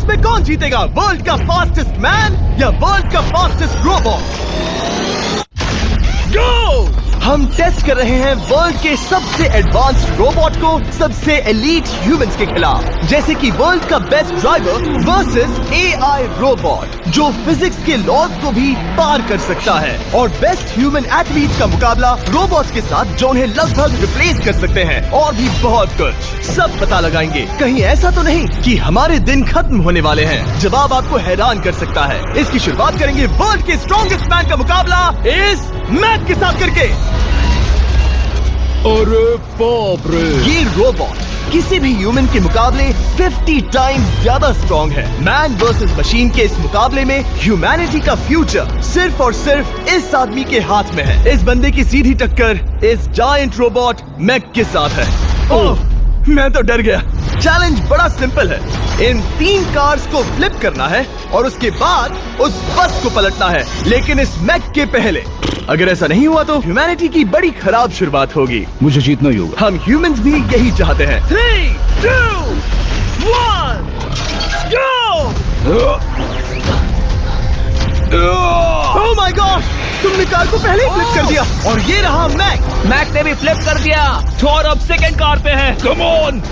इसमें कौन जीतेगा, वर्ल्ड का फास्टेस्ट मैन या वर्ल्ड का फास्टेस्ट रोबोट? गो! हम टेस्ट कर रहे हैं वर्ल्ड के सबसे एडवांस्ड रोबोट को सबसे एलीट ह्यूमंस के खिलाफ, जैसे कि वर्ल्ड का best driver versus AI robot जो फिजिक्स के लॉज को भी पार कर सकता है, और बेस्ट ह्यूमन एथलीट का मुकाबला रोबोट्स के साथ जो उन्हें लगभग रिप्लेस कर सकते हैं, और भी बहुत कुछ। सब पता लगाएंगे, कहीं ऐसा तो नहीं कि हमारे दिन खत्म होने वाले हैं। जवाब आपको हैरान कर सकता है। इसकी शुरुआत करेंगे वर्ल्ड के स्ट्रॉन्गेस्ट मैन का मुकाबला इस मैक के साथ करके। अरे बाप रे! ये रोबोट किसी भी ह्यूमन के मुकाबले 50 टाइम्स ज्यादा स्ट्रॉन्ग है। मैन वर्सेस मशीन के इस मुकाबले में ह्यूमैनिटी का फ्यूचर सिर्फ और सिर्फ इस आदमी के हाथ में है। इस बंदे की सीधी टक्कर इस जायंट रोबोट मैक के साथ है। ओह, मैं तो डर गया। चैलेंज बड़ा सिंपल है, इन 3 कार्स को फ्लिप करना है और उसके बाद उस बस को पलटना है, लेकिन इस मैक के पहले। अगर ऐसा नहीं हुआ तो ह्यूमैनिटी की बड़ी खराब शुरुआत होगी। मुझे जीतना ही होगा। हम ह्यूमंस भी यही चाहते हैं। 3, 2, 1, go! Oh my God! तुमने कार को पहले ही फ्लिप कर दिया, और ये रहा मैक। मैक ने भी फ्लिप कर दिया। थॉर अब सेकंड कार पे है। Come on!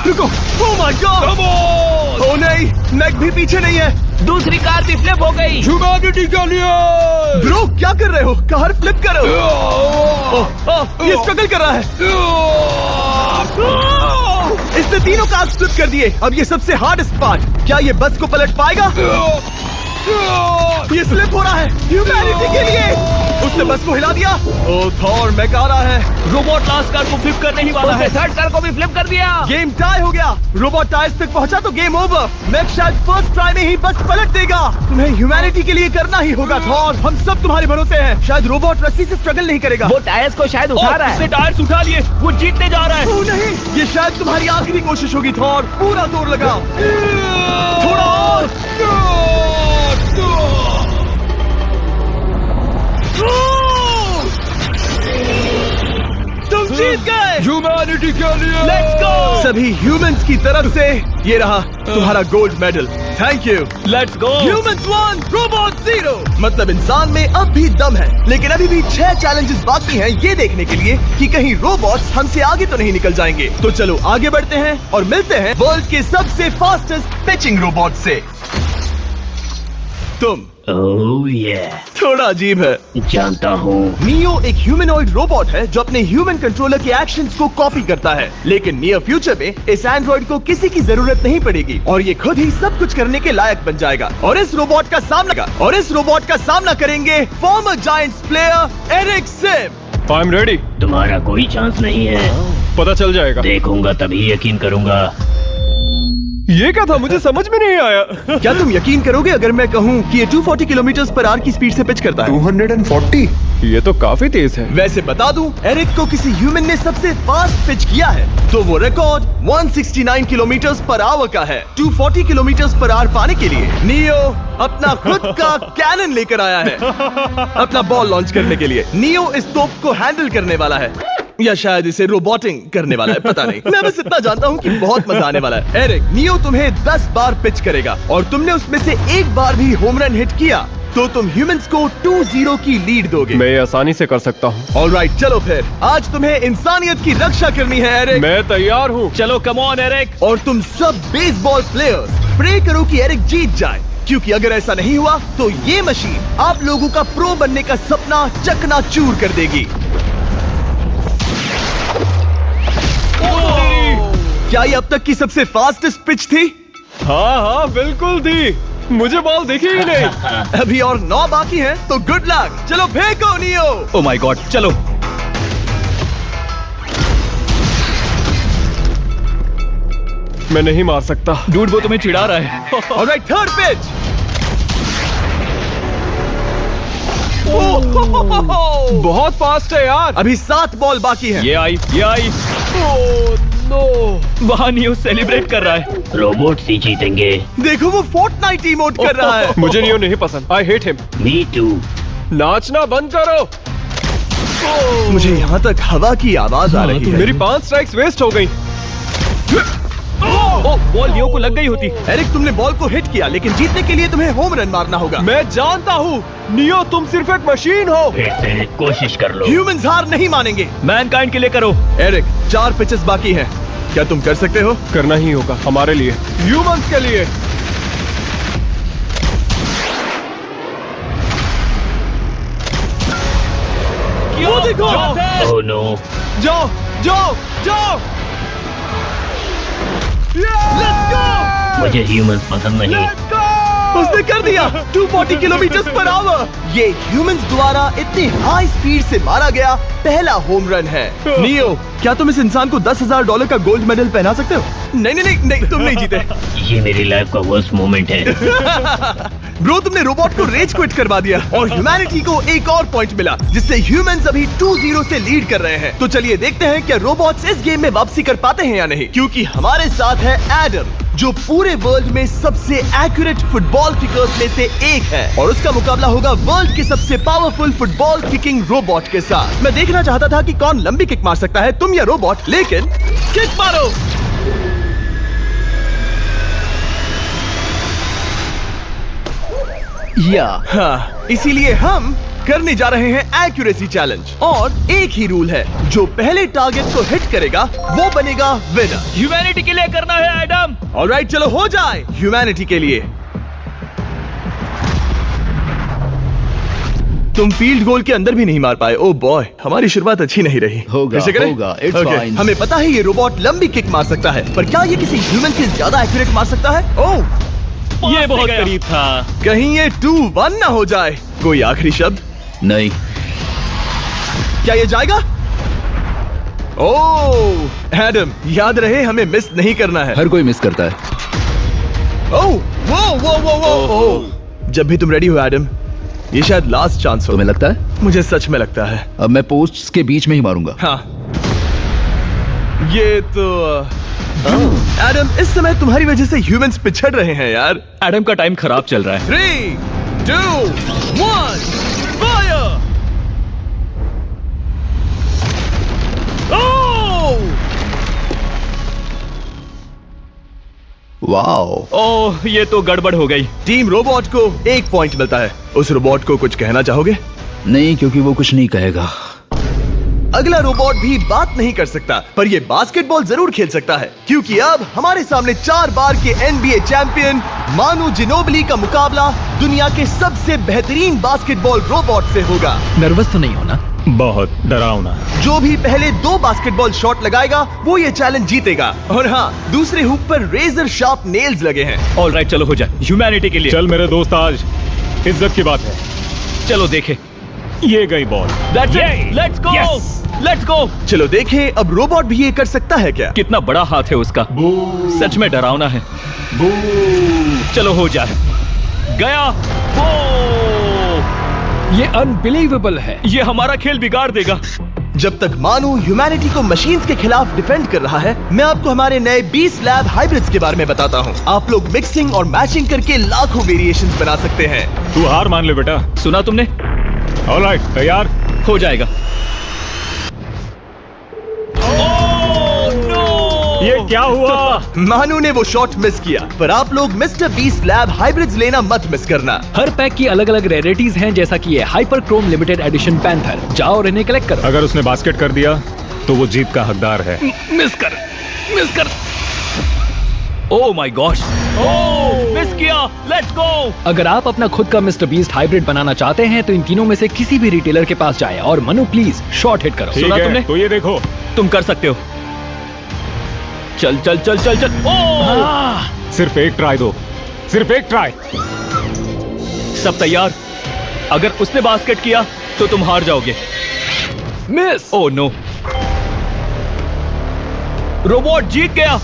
रुको! Oh my God! Come on! ओ नहीं, मैक भी पीछे नहीं है। दूसरी कार भी फ्लिप हो गई। ह्यूमैनिटी के लिए! ब्रो, क्या कर रहे हो? कार फ्लिप करो। ये स्ट्रगल कर रहा है। इसने तीनों कार फ्लिप कर दिए। अब ये सबसे हार्डेस्ट पार्ट, क्या ये बस को पलट पाएगा? ये स्लिप हो रहा है ह्यूमैनिटी के लिए। उसने बस को हिला दिया। ओ थॉर, मैक आ रहा है। रोबोट लास्ट कार को फ्लिप करने ही वाला है। थर्ड कार को भी फ्लिप कर दिया। गेम टाई हो गया। रोबोट टायर्स तक पहुंचा तो गेम ओवर। मैक शायद फर्स्ट ट्राई में ही बस पलट देगा। तुम्हें ह्यूमैनिटी के लिए करना ही होगा थॉर। हम सब तुम्हारे भरोसे हैं। शायद रोबोट रस्सी से स्ट्रगल नहीं करेगा। वो टायर्स को शायद उठा रहा है। उसने टायर्स उठा लिए। वो जीतने जा रहा है। ओ नहीं, ये शायद तुम्हारी आखिरी कोशिश होगी थॉर। पूरा जोर लगाओ। थोड़ा और। तुम जीत गए। ह्यूमैनिटी के लिए! Let's go! सभी ह्यूमंस की तरफ से ये रहा तुम्हारा gold medal. Thank you. Let's go. Humans 1, robot 0। मतलब इंसान में अब भी दम है, लेकिन अभी भी 6 चैलेंजेस बाकी हैं ये देखने के लिए कि कहीं रोबोट्स हमसे आगे तो नहीं निकल जाएंगे। तो चलो आगे बढ़ते हैं और मिलते हैं वर्ल्ड के सबसे फास्टेस्ट पिचिंग रोबोट से। तुम ओह yeah. थोड़ा अजीब है, जानता हूँ। नियो एक ह्यूमनॉइड रोबोट है जो अपने ह्यूमन कंट्रोलर के एक्शंस को कॉपी करता है, लेकिन नियर फ्यूचर में इस एंड्रॉइड को किसी की जरूरत नहीं पड़ेगी और ये खुद ही सब कुछ करने के लायक बन जाएगा। और इस रोबोट का सामना करेंगे former Giants player Eric Sim. I am ready. तुम्हारा कोई चांस नहीं है। पता चल जाएगा। देखूंगा तभी यकीन करूंगा। ये क्या था, मुझे समझ में नहीं आया। क्या तुम यकीन करोगे अगर मैं कहूँ कि ये 240 किलोमीटर पर आवर की स्पीड से पिच करता है? 240? ये तो काफी तेज है। वैसे बता दूं, एरिक को किसी ह्यूमन ने सबसे फास्ट पिच किया है तो वो रिकॉर्ड 169 किलोमीटर पर आवर का है। 240 किलोमीटर पर आवर पाने के लिए नियो अपना खुद का कैनन लेकर आया है अपना बॉल लॉन्च करने के लिए। नियो इस तोप को हैंडल करने वाला है, या शायद इसे रोबोटिंग करने वाला है, पता नहीं। मैं बस इतना जानता हूँ कि बहुत मजा आने वाला है। एरिक, नियो तुम्हें 10 बार पिच करेगा और तुमने उसमें से एक बार भी होम रन हिट किया तो तुम ह्यूमंस को 2-0 की लीड दोगे। मैं ये आसानी से कर सकता हूँ। ऑलराइट, चलो फिर आज तुम्हें इंसानियत की रक्षा करनी है एरिक। मैं तैयार हूँ। चलो कम ऑन एरिक। और तुम सब बेसबॉल प्लेयर्स प्रे करो कि एरिक जीत जाए, क्योंकि अगर ऐसा नहीं हुआ तो ये मशीन आप लोगों का प्रो बनने का सपना चकनाचूर कर देगी। क्या ये अब तक की सबसे फास्टेस्ट पिच थी? हाँ बिल्कुल थी। मुझे बॉल दिखी ही नहीं। अभी और 9 बाकी हैं, तो गुड लक। चलो फेंको नियो। ओह माय गॉड, चलो। मैं नहीं मार सकता। डूड, वो तुम्हें चिढ़ा रहा है। Alright, third pitch. बहुत फास्ट है यार। अभी 7 बॉल बाकी हैं। ये आई। Oh no! वहाँ नियो सेलिब्रेट कर रहा है। रोबोट ही जीतेंगे। देखो वो फोर्टनाइट इमोट कर रहा है। मुझे नियो नहीं पसंद। I hate him. Me too. नाचना बंद करो। मुझे यहाँ तक हवा की आवाज आ रही है। मेरी 5 स्ट्राइक्स वेस्ट हो गई। ओ, बॉल लियो को लग गई होती। एरिक, तुमने बॉल को हिट किया, लेकिन जीतने के लिए तुम्हें होम रन मारना होगा। मैं जानता हूँ नियो, तुम सिर्फ एक मशीन हो। फिर से कोशिश कर लो। ह्यूमंस हार नहीं मानेंगे। मैनकाइंड के लिए करो। एरिक, 4 पिचेस बाकी हैं। क्या तुम कर सकते हो? करना ही होगा हमारे लिए, ह्यूमंस के लिए। वो देखो। Oh no. जाओ जाओ जाओ। Let's go. मुझे ह्यूमंस पसंद नहीं। उसने कर दिया 240 किलोमीटर पर आवर। ये ह्यूमंस द्वारा इतनी हाई स्पीड से मारा गया पहला होम रन है। नियो, क्या तुम इस इंसान को $10,000 का गोल्ड मेडल पहना सकते हो? नहीं, तुम नहीं जीते। ये मेरी लाइफ का वर्स्ट मोमेंट है। ब्रो, तुमने रोबोट को रेज क्विट करवा दिया और ह्यूमैनिटी को एक और पॉइंट मिला, जिससे ह्यूमंस अभी 2-0 से लीड कर रहे हैं। तो चलिए देखते हैं क्या रोबोट्स इस गेम में वापसी कर पाते हैं या नहीं, क्योंकि हमारे साथ है एडम, जो पूरे वर्ल्ड में सबसे एक्यूरेट फुटबॉल किकर्स में से एक है, और उसका मुकाबला होगा वर्ल्ड के सबसे पावरफुल फुटबॉल किकिंग रोबोट के साथ। मैं देखना चाहता था कि कौन लंबी किक मार सकता है, तुम या रोबोट, लेकिन किक मारो। हाँ, इसीलिए हम करने जा रहे हैं एक्यूरेसी चैलेंज, और एक ही रूल है, जो पहले टारगेट को हिट करेगा वो बनेगा विनर। ह्यूमैनिटी के लिए करना है एडम। ऑलराइट, चलो हो जाए ह्यूमैनिटी के लिए। तुम फील्ड गोल के अंदर भी नहीं मार पाए। ओ बॉय, हमारी शुरुआत अच्छी नहीं रही। होगा, फिर से करें? होगा, it's Okay, fine. हमें पता है ये रोबोट लंबी किक मार सकता है, पर क्या ये किसी ह्यूमन से ज्यादा एक्यूरेट मार सकता है? ओह, ये बहुत करीब था। कहीं ये 2-1 ना हो जाए। कोई आखिरी शब्द? नहीं। क्या ये जाएगा? ओह एडम, याद रहे हमें मिस नहीं करना है। हर कोई मिस करता है। ओह, वो। जब भी तुम रेडी हो एडम, ये शायद लास्ट चांस हो। तुम्हें लगता है? मुझे सच में लगता है। अब मैं पोस्ट्स के बीच में ही मारूंगा। हाँ, ये तो एडम, इस समय तुम्हारी वजह से ह्यूमंस पिछड़ रहे हैं यार। एडम का टाइम खराब चल रहा है। 3, 2, 1, फायर! वाओ। ओह, ये तो गड़बड़ हो गई। टीम रोबोट को 1 पॉइंट मिलता है। उस रोबोट को कुछ कहना चाहोगे? नहीं, क्योंकि वो कुछ नहीं कहेगा। अगला रोबोट भी बात नहीं कर सकता, पर ये बास्केटबॉल जरूर खेल सकता है, क्योंकि अब हमारे सामने 4 बार के NBA चैंपियन मानू जिनोबिली का मुकाबला दुनिया के सबसे बेहतरीन बास्केटबॉल रोबोट से होगा। नर्वस तो नहीं होना? बहुत डरावना। जो भी पहले 2 बास्केटबॉल शॉट लगाएगा वो ये चैलेंज जीतेगा। और हाँ, दूसरे हुक पर रेजर शार्प नेल्स लगे हैं। ऑलराइट, चलो हो जाए ह्यूमैनिटी के लिए। चल मेरे दोस्त, आज इज्जत की बात है। चलो देखे। ये गई ball. Let's go, let's go. चलो देखें अब रोबोट भी ये कर सकता है क्या? कितना बड़ा हाथ है उसका, सच में डरावना है। चलो हो जाए। गया। ये अनबिलीवेबल है। ये हमारा खेल बिगाड़ देगा। जब तक मानू ह्यूमैनिटी को मशीन्स के खिलाफ डिफेंड कर रहा है, मैं आपको हमारे नए 20 लैब हाइब्रिड्स के बारे में बताता हूँ। आप लोग मिक्सिंग और मैचिंग करके लाखों वेरिएशंस बना सकते हैं। तू हार मान ले बेटा। सुना तुमने? ऑलराइट, तैयार? हो जाएगा। ये क्या हुआ? मानू ने वो शॉट मिस किया, पर आप लोग मिस्टर 20 लैब हाइब्रिड्स लेना मत मिस करना। हर पैक की अलग अलग रेयरिटीज हैं, जैसा कि ये hyper Chrome limited edition panther. जाओ और इन्हें कलेक्ट करो। अगर उसने बास्केट कर दिया तो वो जीत का हकदार है। मिस कर। ओह माय गॉश, मिस किया। Let's go. अगर आप अपना खुद का मिस्टर बीस्ट हाइब्रिड बनाना चाहते हैं तो इन तीनों में से किसी भी रिटेलर के पास जाए और मनु प्लीज शॉट हिट करो। ठीक सुना है, तुमने? तो ये देखो। तुम कर सकते हो। चल। सिर्फ एक ट्राई दो, सिर्फ एक ट्राई। सब तैयार? अगर उसने बास्केट किया तो तुम हार जाओगे। मिस। ओह नो, रोबोट जीत गया।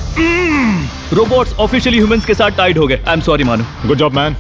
रोबोट्स ऑफिशियली ह्यूमंस के साथ टाइड हो गए। आई एम सॉरी मानू। Good job man.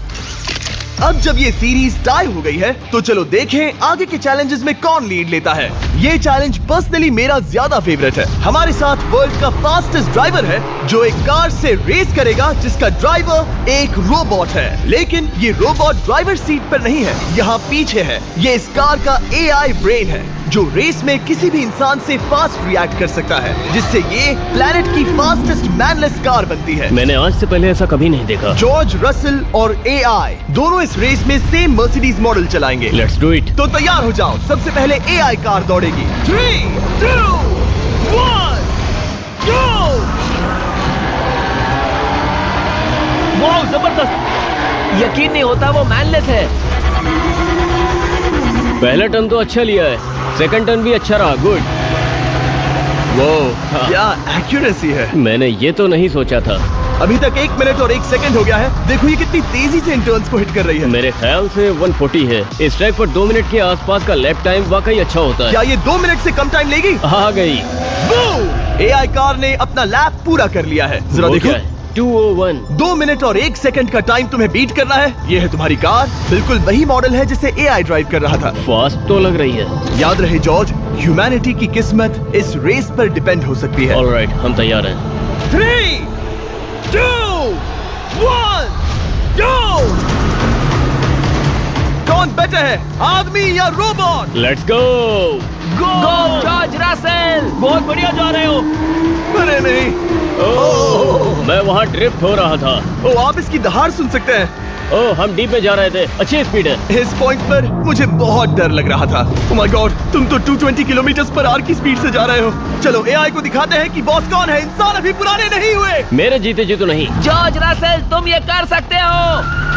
अब जब ये सीरीज टाई हो गई है, तो चलो देखें आगे के चैलेंजेस में कौन लीड लेता है। ये चैलेंज पर्सनली मेरा ज्यादा फेवरेट है। हमारे साथ वर्ल्ड का फास्टेस्ट ड्राइवर है जो एक कार से रेस करेगा जिसका ड्राइवर एक रोबोट है। लेकिन ये रोबोट ड्राइवर सीट पर नहीं है, यहाँ पीछे है। ये इस कार का AI ब्रेन है जो रेस में किसी भी इंसान से फास्ट रिएक्ट कर सकता है, जिससे ये प्लैनेट की फास्टेस्ट मैनलेस कार बनती है। मैंने आज से पहले ऐसा कभी नहीं देखा। जॉर्ज रसल और AI दोनों इस रेस में सेम मर्सिडीज मॉडल चलाएंगे। Let's do it. तो तैयार हो जाओ, सबसे पहले AI कार दौड़ेगी। 3, 2, 1, go! वाह जबरदस्त, यकीन नहीं होता वो मैनलेस है। पहला टर्न तो अच्छा लिया है, सेकंड टर्न भी अच्छा रहा। गुड। वो क्या एक्यूरेसी है। मैंने ये तो नहीं सोचा था। अभी तक 1 मिनट और 1 सेकंड हो गया है। देखो ये कितनी तेजी से इन टर्न्स को हिट कर रही है। मेरे ख्याल से 140 है। इस ट्रैक पर 2 मिनट के आसपास का लैप टाइम वाकई अच्छा होता है। क्या ये 2 मिनट से कम टाइम लेगी? आ गई। AI कार ने अपना लैप पूरा कर लिया है। जरा वो देखो, क्या है? 201। 2 मिनट और 1 सेकंड का टाइम तुम्हें बीट करना है। ये है तुम्हारी कार, बिल्कुल वही मॉडल है जिसे AI ड्राइव कर रहा था। फास्ट तो लग रही है। याद रहे जॉर्ज, ह्यूमैनिटी की किस्मत इस रेस पर डिपेंड हो सकती है। ऑलराइट, हम तैयार हैं। 3, 2, 1, go! कौन बेटर है, आदमी या robot? Let's go. Go George Russell, बहुत बढ़िया जा रहे हो। अरे नहीं, मैं वहाँ ड्रिफ्ट हो रहा था। ओ आप इसकी दहाड़ सुन सकते हैं। ओह, हम डीप में जा रहे थे। अच्छी स्पीड है। इस पॉइंट पर मुझे बहुत डर लग रहा था। ओह माय गॉड, तुम तो 220 किलोमीटर पर आवर की स्पीड से जा रहे हो। चलो AI को दिखाते हैं कि बॉस कौन है। इंसान अभी पुराने नहीं हुए। मेरे जीते जी तो नहीं। जॉर्ज रसेल, तुम ये कर सकते हो।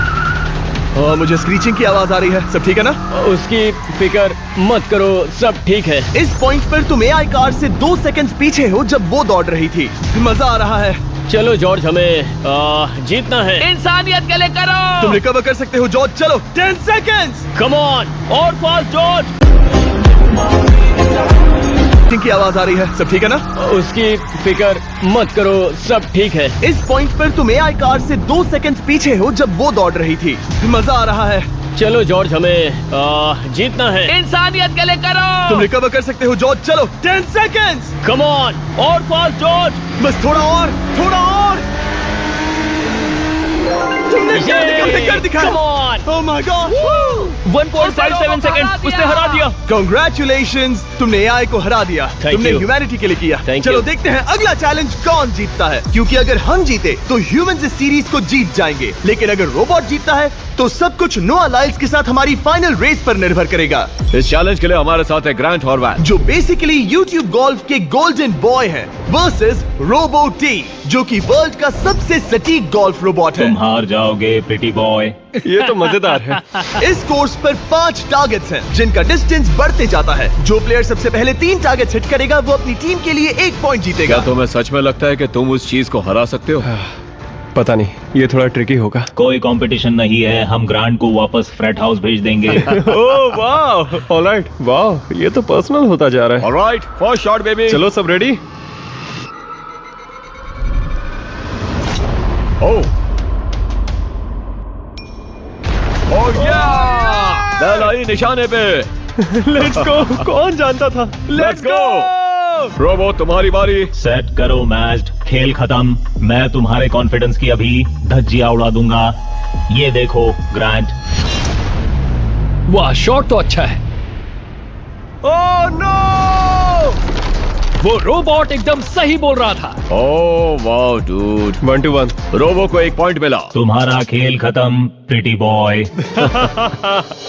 मुझे स्क्रीचिंग की आवाज आ रही है। सब ठीक है ना? उसकी फिक्र मत करो, सब ठीक है। इस पॉइंट पर तुम AI कार से 2 सेकंड पीछे हो जब वो दौड़ रही थी। मजा आ रहा है। चलो जॉर्ज, हमें जीतना है। इंसानियत के लिए करो। तुम रिकवर कर सकते हो जॉर्ज। चलो 10 सेकंड्स। कम ऑन, और फास्ट जॉर्ज। की आवाज आ रही है। सब ठीक है ना? उसकी फिक्र मत करो, सब ठीक है। इस पॉइंट पर तुम AI कार से 2 सेकंड पीछे हो जब वो दौड़ रही थी। मजा आ रहा है। चलो जॉर्ज, हमें जीतना है। इंसानियत के लिए करो। तुम रिकवर कर सकते हो जॉर्ज। चलो 10 सेकंड्स। कम ऑन, और फास्ट जॉर्ज। बस थोड़ा और, थोड़ा और। तुमने क्या कर दिखाया? Come on! Oh my God! 1.57 second, उसने हरा दिया। Congratulations! तुमने AI को हरा दिया। Thank तुमने you. ह्यूमैनिटी के लिए किया। Thank चलो you. देखते हैं अगला चैलेंज कौन जीतता है। क्योंकि अगर हम जीते तो ह्यूमंस इस सीरीज को जीत जाएंगे, लेकिन अगर रोबोट जीतता है तो सब कुछ नोआ लाइल्स के साथ हमारी फाइनल रेस पर निर्भर करेगा। इस चैलेंज के लिए हमारे साथ है ग्रांट हॉर्वैट, जो बेसिकली YouTube गोल्फ के गोल्डन बॉय हैं, वर्सेस रोबो टी, जो कि वर्ल्ड का सबसे सटीक गोल्फ रोबोट है। तुम हार जाओगे प्रिटी बॉय। ये तो मजेदार है। इस कोर्स पर 5 टारगेट्स हैं, जिनका डिस्टेंस बढ़ते जाता है। जो प्लेयर सबसे पहले 3 टारगेट्स हिट करेगा वो अपनी टीम के लिए 1 पॉइंट जीतेगा। क्या तुम्हें सच में लगता है कि तुम उस चीज को हरा सकते हो? पता नहीं, ये थोड़ा ट्रिकी होगा। कोई कंपटीशन नहीं है, हम ग्रांट को वापस फ्रेट हाउस भेज देंगे। ओह वाह, ऑलराइट, वाह, ये तो पर्सनल होता जा रहा है। Alright, first shot baby. चलो सब रेडी? ओह या, बैल आई निशाने पे। Let's go. कौन जानता था? Let's go. रोबो, तुम्हारी बारी। सेट करो मैच, खेल खत्म। मैं तुम्हारे कॉन्फिडेंस की अभी धज्जियां उड़ा दूंगा। ये देखो ग्रांट। वाह, शॉट तो अच्छा है। Oh no! वो रोबोट एकदम सही बोल रहा था। ओह वाह डूड, 1-1। रोबो को 1 पॉइंट मिला। तुम्हारा खेल खत्म प्रिटी बॉय।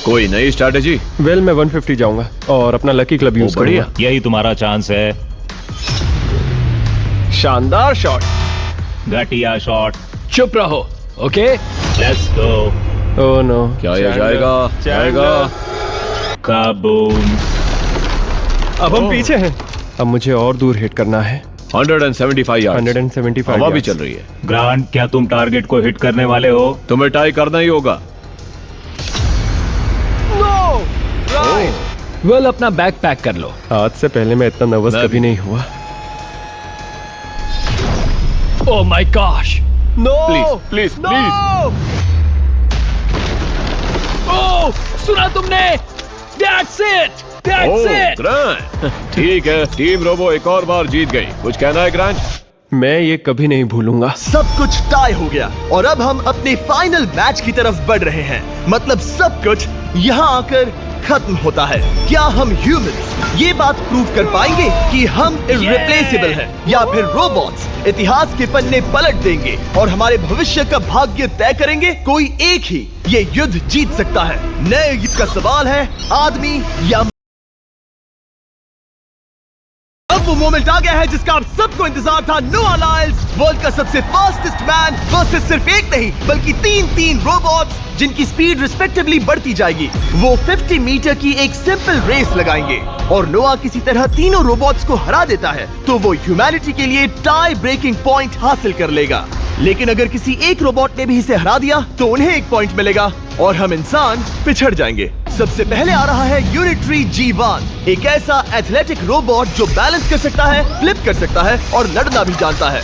कोई नई स्ट्रैटेजी? वेल, मैं 150 जाऊंगा और अपना लकी क्लब यूज करूंगा। यही तुम्हारा चांस है। शानदार शॉट। घटिया शॉट। चुप रहो, okay? Let's go. Oh no, क्या ये जाएगा? जाएगा। काबूम। अब हम पीछे हैं। अब मुझे और दूर हिट करना है। 175 यार्ड। 175 हवा भी चल रही है। ग्रांट, क्या तुम टारगेट को हिट करने वाले हो? तुम्हें टाई करना ही होगा। वेल, अपना बैग पैक कर लो। आज से पहले मैं इतना नर्वस कभी नहीं हुआ। Oh my gosh. No! Please please please. Oh, सुना तुमने? That's it! That's it! Grant, ठीक है, टीम रोबो एक और बार जीत गई। कुछ कहना है ग्रांट? मैं ये कभी नहीं भूलूंगा। सब कुछ टाई हो गया और अब हम अपने फाइनल मैच की तरफ बढ़ रहे हैं। मतलब सब कुछ यहाँ आकर खत्म होता है। क्या हम ह्यूमंस ये बात प्रूव कर पाएंगे कि हम इररिप्लेसेबल हैं, या फिर रोबोट्स इतिहास के पन्ने पलट देंगे और हमारे भविष्य का भाग्य तय करेंगे? कोई एक ही ये युद्ध जीत सकता है। नए युद्ध का सवाल है आदमी या अब वो मोमेंट आ गया है जिसका आप सबको इंतजार था। नोआ लाइल्स वर्ल्ड का सबसे फास्टेस्ट मैन वर्सेस सिर्फ एक नहीं बल्कि तीन रोबोट्स जिनकी स्पीड रिस्पेक्टिवली बढ़ती जाएगी। वो 50 मीटर की एक सिंपल रेस लगाएंगे और नोआ किसी तरह तीनों रोबोट्स को हरा देता है तो वो ह्यूमैनिटी के लिए टाई ब्रेकिंग पॉइंट हासिल कर लेगा। लेकिन अगर किसी एक रोबोट ने भी इसे हरा दिया तो उन्हें एक पॉइंट मिलेगा और हम इंसान पिछड़ जाएंगे। सबसे पहले आ रहा है यूनिट्री G1, एक ऐसा एथलेटिक रोबोट जो बैलेंस कर सकता है, फ्लिप कर सकता है और लड़ना भी जानता है।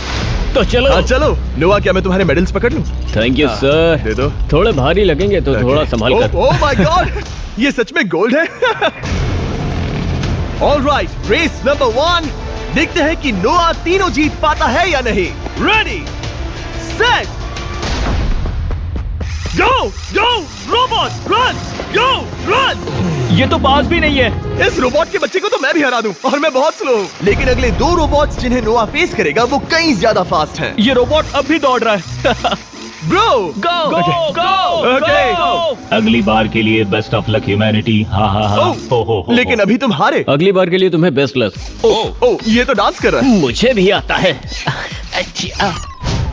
तो चलो। हाँ चलो। नोआ, क्या मैं तुम्हारे मेडल्स पकड़ लूं? Thank you sir. दे दो। थोड़े भारी लगेंगे तो थोड़ा संभाल कर। ओह माय गॉड, ये सच में गोल्ड है। Alright, race number 1। देखते हैं कि नोआ तीनों जीत पाता है या नहीं। रेडी, सेट, गो गो रोबोट रन, गो रन। ये तो पास भी नहीं है। इस रोबोट के बच्चे को तो मैं भी हरा दूं और मैं बहुत स्लो हूं। लेकिन अगले 2 रोबोट्स जिन्हें नोआ फेस करेगा वो कहीं ज्यादा फास्ट हैं। ये रोबोट अब भी दौड़ रहा है। ब्रो गो गो ओके। अगली बार के लिए बेस्ट ऑफ लक ह्यूमैनिटी। हाँ हाँ हाँ। ओह, लेकिन अभी तुम हारे। अगली बार के लिए तुम्हें बेस्ट लक। ओह, ये तो डांस कर रहा है। मुझे भी आता है।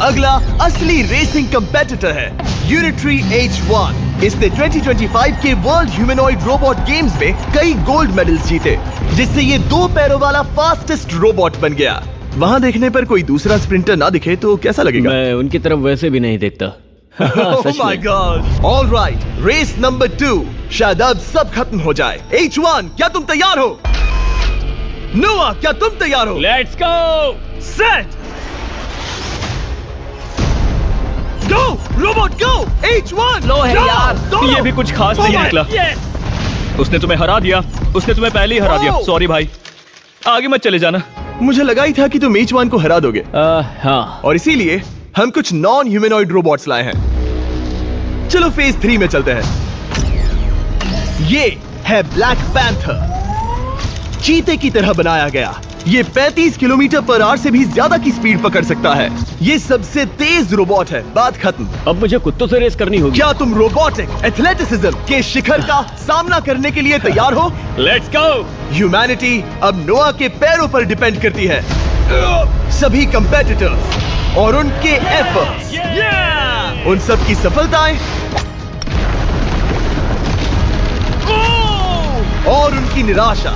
अगला असली रेसिंग कंपेटिटर है यूनिट्री H1। इसने 2025 के वर्ल्ड ह्यूमनॉइड रोबोट गेम्स में कई गोल्ड मेडल्स जीते, जिससे ये 2 पैरों वाला फास्टेस्ट रोबोट बन गया। वहां देखने पर कोई दूसरा स्प्रिंटर ना दिखे तो कैसा लगेगा? मैं उनकी तरफ वैसे भी नहीं देखता। Oh my God! All right, race number 2। शायद अब सब खत्म हो जाए। H1, क्या तुम तैयार हो? नोआ, क्या तुम तैयार हो? Let's go. Set, go robot go. H1 लो है go! यार। दौड़ो। ये भी कुछ खास Oh नहीं my- निकला। Yes! उसने तुम्हें हरा दिया। उसने तुम्हें पहले ही हरा दिया। Oh! सॉरी भाई, आगे मत चले जाना। मुझे लगा ही था कि तुम H1 को हरा दोगे हाँ। और इसीलिए हम कुछ नॉन ह्यूमनॉइड रोबोट्स लाए हैं। चलो फेज 3 में चलते हैं। ये है ब्लैक पैंथर, चीते की तरह बनाया गया। ये 35 किलोमीटर पर आवर से भी ज्यादा की स्पीड पकड़ सकता है। ये सबसे तेज रोबोट है। बात खत्म। अब मुझे कुत्तों से रेस करनी होगी। क्या तुम रोबोटिक एथलेटिसिज्म के शिखर का सामना करने के लिए तैयार हो? Let's go. ह्यूमैनिटी अब नोआ के पैरों पर डिपेंड करती है। सभी कंपेटिटर्स और उनके एफर्ट्स, उन सब की सफलताएं और उनकी निराशा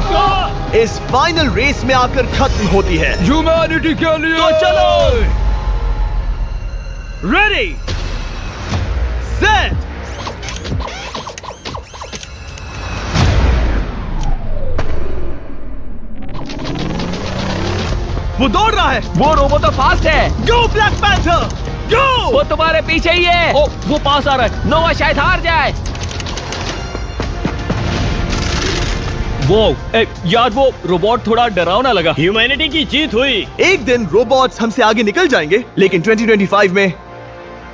इस फाइनल रेस में आकर खत्म होती है। ह्यूमैनिटी के लिए तो चलो। रेडी, सेट, वो दौड़ रहा है। वो रोबो तो फास्ट है। गो ब्लैक पैंथर, गो। वो तुम्हारे पीछे ही है। ओ, वो पास आ रहा है। नोआ शायद हार जाए। वो यार, वो रोबोट थोड़ा डरावना लगा। ह्यूमैनिटी की जीत हुई। एक दिन रोबोट्स हमसे आगे निकल जाएंगे, लेकिन 2025 में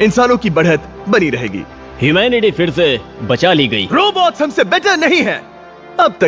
इंसानों की बढ़त बनी रहेगी। ह्यूमैनिटी फिर से बचा ली गई। रोबोट्स हमसे बेटर नहीं है अब तक।